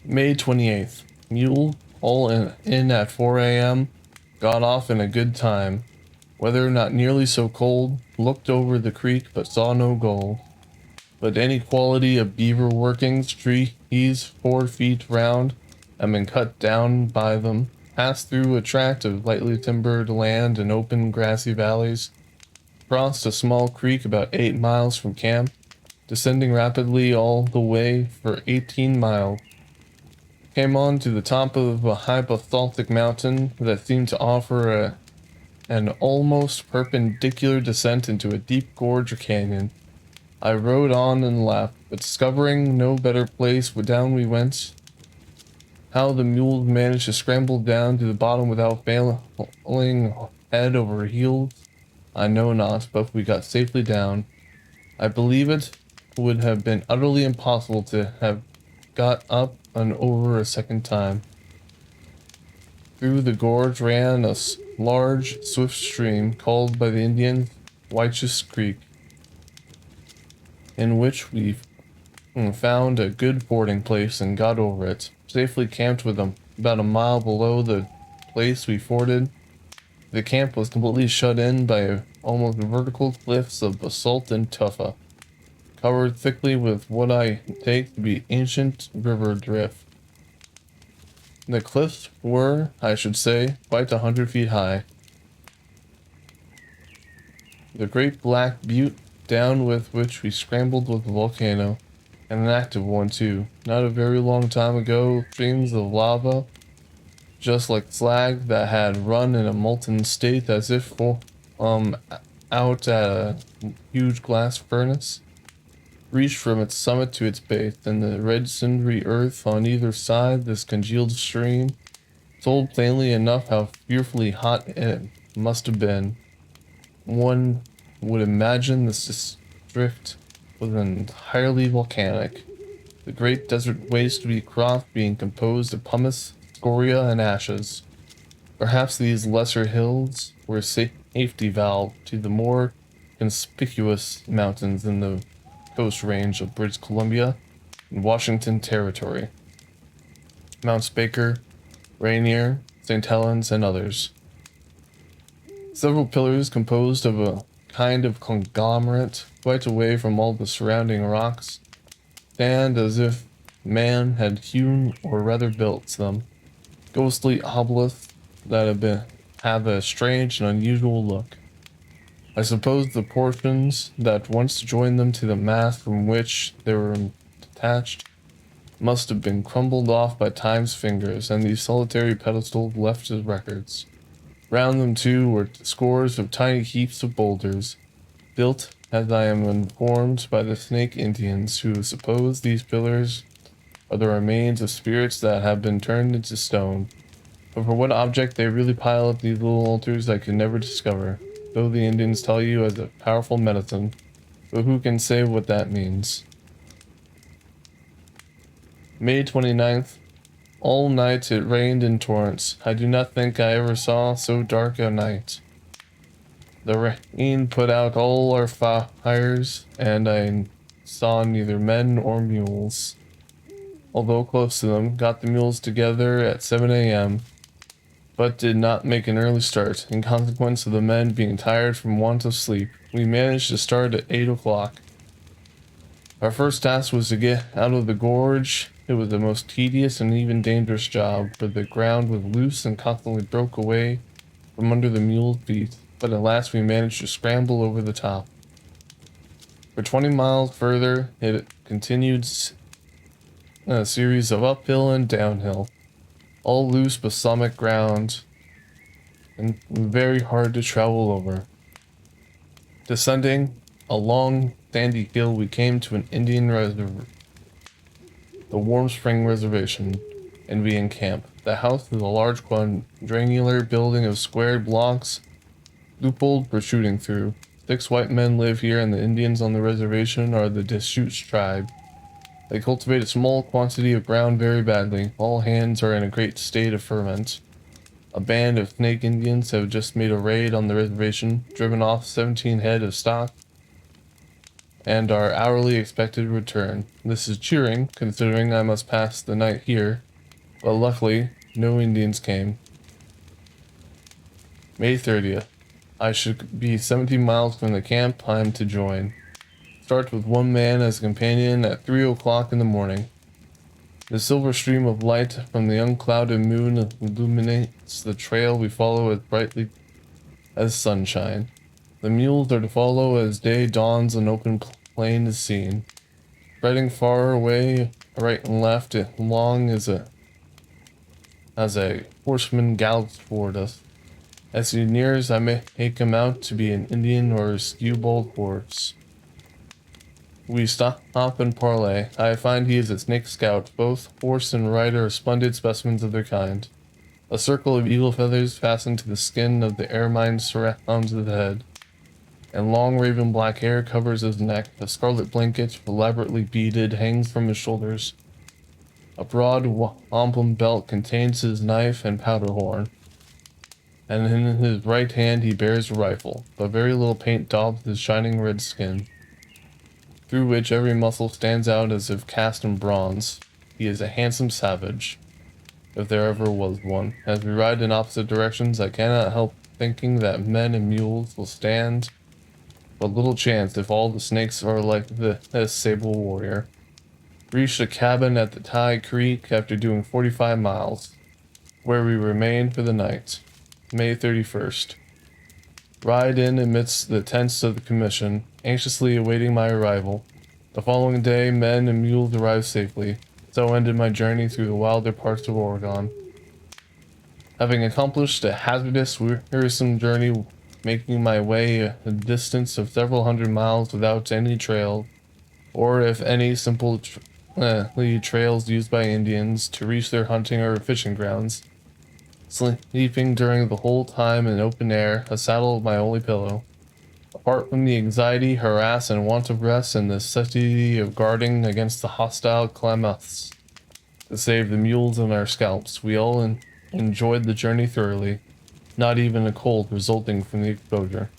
May 28th. Mule, all in at 4 a.m. Got off in a good time. Weather not nearly so cold. Looked over the creek but saw no gold. But any quality of beaver workings, trees 4 feet round, have been cut down by them. Passed through a tract of lightly timbered land and open grassy valleys. Crossed a small creek about 8 miles from camp. Descending rapidly all the way for 18 miles. Came on to the top of a high basaltic mountain that seemed to offer an almost perpendicular descent into a deep gorge or canyon. I rode on and left, but discovering no better place, down we went. How the mules managed to scramble down to the bottom without falling head over heels, I know not, but we got safely down. I believe it would have been utterly impossible to have got up and over a second time. Through the gorge ran a large, swift stream called by the Indians Wychus Creek, in which we found a good fording place and got over it. Safely camped with them about a mile below the place we forded. The camp was completely shut in by almost vertical cliffs of basalt and tufa, covered thickly with what I take to be ancient river drift. The cliffs were, I should say, quite 100 feet high. The great black butte down with which we scrambled was a volcano, and an active one too. Not a very long time ago, streams of lava, just like slag that had run in a molten state as if out at a huge glass furnace, reached from its summit to its base, and the red cindery earth on either side this congealed stream told plainly enough how fearfully hot it must have been. One would imagine this district was entirely volcanic, the great desert waste to be crossed being composed of pumice, scoria, and ashes. Perhaps these lesser hills were a safety valve to the more conspicuous mountains in the Coast Range of British Columbia and Washington Territory. Mounts Baker, Rainier, St. Helens, and others. Several pillars composed of a kind of conglomerate quite away from all the surrounding rocks stand as if man had hewn or rather built them. Ghostly obelisks that have a strange and unusual look. I suppose the portions that once joined them to the mass from which they were detached must have been crumbled off by time's fingers, and these solitary pedestals left as records. Round them too were scores of tiny heaps of boulders, built, as I am informed, by the Snake Indians, who suppose these pillars are the remains of spirits that have been turned into stone. But for what object they really pile up these little altars I could never discover, though the Indians tell you as a powerful medicine, but who can say what that means? May 29th. All night it rained in torrents. I do not think I ever saw so dark a night. The rain put out all our fires, and I saw neither men or mules. Although close to them, got the mules together at 7 a.m., but did not make an early start. In consequence of the men being tired from want of sleep, we managed to start at 8 o'clock. Our first task was to get out of the gorge. It was the most tedious and even dangerous job, for the ground was loose and constantly broke away from under the mule's feet, but at last we managed to scramble over the top. For 20 miles further, it continued a series of uphill and downhill, all loose balsamic ground, and very hard to travel over. Descending a long sandy hill, we came to an Indian reservoir, the Warm Spring Reservation, and we encamped. The house is a large quadrangular building of squared blocks, loopholed protruding through. 6 white men live here, and the Indians on the reservation are the Deschutes tribe. They cultivate a small quantity of ground very badly. All hands are in a great state of ferment. A band of Snake Indians have just made a raid on the reservation, driven off 17 head of stock, and our hourly expected return. This is cheering, considering I must pass the night here, but luckily, no Indians came. May 30th. I should be 17 miles from the camp I am to join. Start with one man as a companion at 3 o'clock in the morning. The silver stream of light from the unclouded moon illuminates the trail we follow as brightly as sunshine. The mules are to follow as day dawns, an open plain is seen. Spreading far away, right and left, long as a horseman gallops toward us. As he nears, I make him out to be an Indian or a skewbald horse. We stop and parley. I find he is a snake scout. Both horse and rider are splendid specimens of their kind. A circle of eagle feathers fastened to the skin of the ermine surrounds his head, and long raven black hair covers his neck. A scarlet blanket, elaborately beaded, hangs from his shoulders. A broad wampum belt contains his knife and powder horn, and in his right hand he bears a rifle, but very little paint daubs his shining red skin, through which every muscle stands out as if cast in bronze. He is a handsome savage, if there ever was one. As we ride in opposite directions, I cannot help thinking that men and mules will stand but little chance if all the snakes are like this sable warrior. Reached a cabin at the Thai Creek after doing 45 miles, where we remained for the night. May 31st. Ride in amidst the tents of the commission, anxiously awaiting my arrival. The following day, men and mules arrived safely. So ended my journey through the wilder parts of Oregon. Having accomplished a hazardous, wearisome journey, making my way a distance of several hundred miles without any trail, or if any, simple trails used by Indians to reach their hunting or fishing grounds. Sleeping during the whole time in open air, a saddle my only pillow. Apart from the anxiety, harass, and want of rest, and the necessity of guarding against the hostile Klamaths to save the mules and our scalps, we all enjoyed the journey thoroughly, not even a cold resulting from the exposure.